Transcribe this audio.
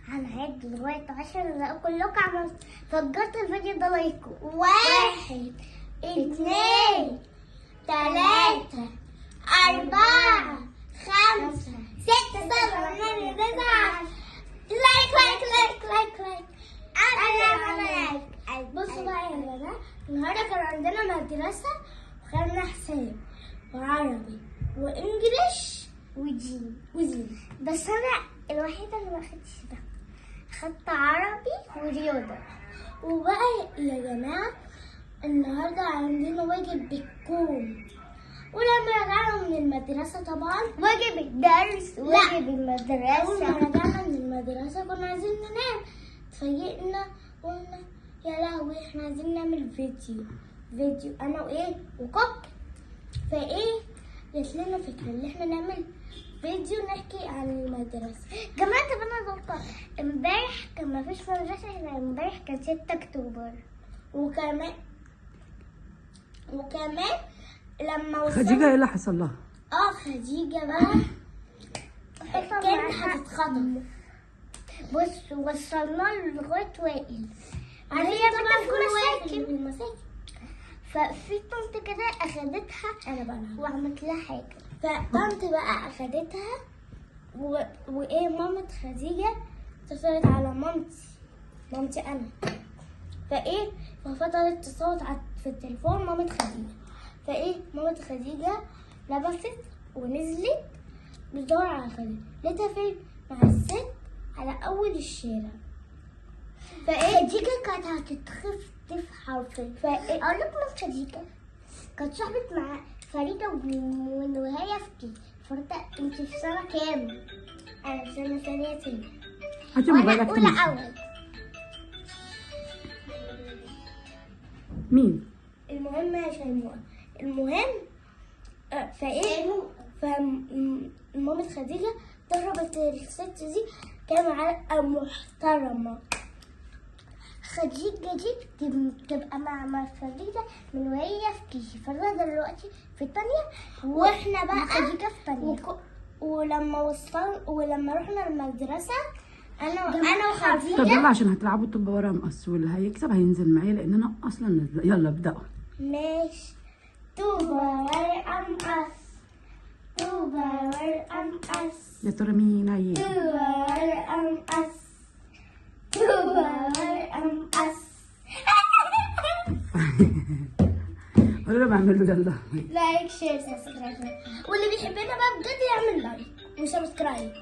حاجة، هنعد لغاية 10 كلكم عملتوا فجرت الفيديو ده لايك. 1 2 3 4 5 6 7 8 9 لايك لايك لايك لايك لايك. بصوا بقى يا جماعة، النهارده كان عندنا مدرسة وخدنا حساب وعربي وانجليش ودين. بس انا الوحيدة اللي ما خدتش ده، خدت عربي ورياضة. وبقى يا جماعة النهارده عندنا واجب بالكون، ولما رجعنا من المدرسة طبعا واجب الدرس واجب المدرسة. أول ما رجعنا من المدرسة كنا عايزين ننام، اتفاجئنا قلنا يا لهوي احنا عايزين نعمل فيديو انا وكوك. فايه جات لنا فكرة ان احنا نعمل فيديو نحكي عن المدرسة. جماعة طب انا غلطان، امبارح كان مفيش مدرسة، احنا امبارح كان 6 اكتوبر. وكمان لما وصلنا خديجة ايه اللي حصل لها؟ خديجة بقى كانت هتتخطب. بص وصلنا لغاية وائل، هي طبعا كل مساكن. ففي طنط كده اخدتها انا بقى وعملت لها حاجة، فطنط بقى اخدتها مامة خديجة اتصلت على مامتي انا، ففضلت تصوت في التليفون مامة خديجة. مامة خديجة لبست ونزلت بتدور على خديجة، لقيتها فين؟ مع الست على اول الشارع. خديجة كانت هتتخطف حرفيا. اقول لكم خديجة كانت صاحبت مع فريدة وهي في فريدة. انت في سنة كام؟ انا في سنة ثانية هاتي وانا موبايلك اولى تمشي. اول. مين؟ المهم يا شيماء، مامة خديجة ضربت الست دي كان علقة محترمة. خديجة دي بتبقى مع فريدة من وهي في كيجي، فريدة دلوقتي في التانية واحنا بقى خديجة في التانية. ولما رحنا المدرسة انا وخديجة. طب يلا عشان هتلعبوا طب ورقة مقص، واللي هيكسب هينزل معايا لان انا اصلا نازله. يلا ابدأوا. ماشي. طوبة ورقة مقص، طوبة ورقة مقص، يا ترى مين هيجي؟ طوبة ورقة مقص، طوبة ورقة مقص. قولوا له بعمل له يلا. لايك شير سبسكرايب، واللي بيحبنا بقى بجد يعمل لايك وسبسكرايب.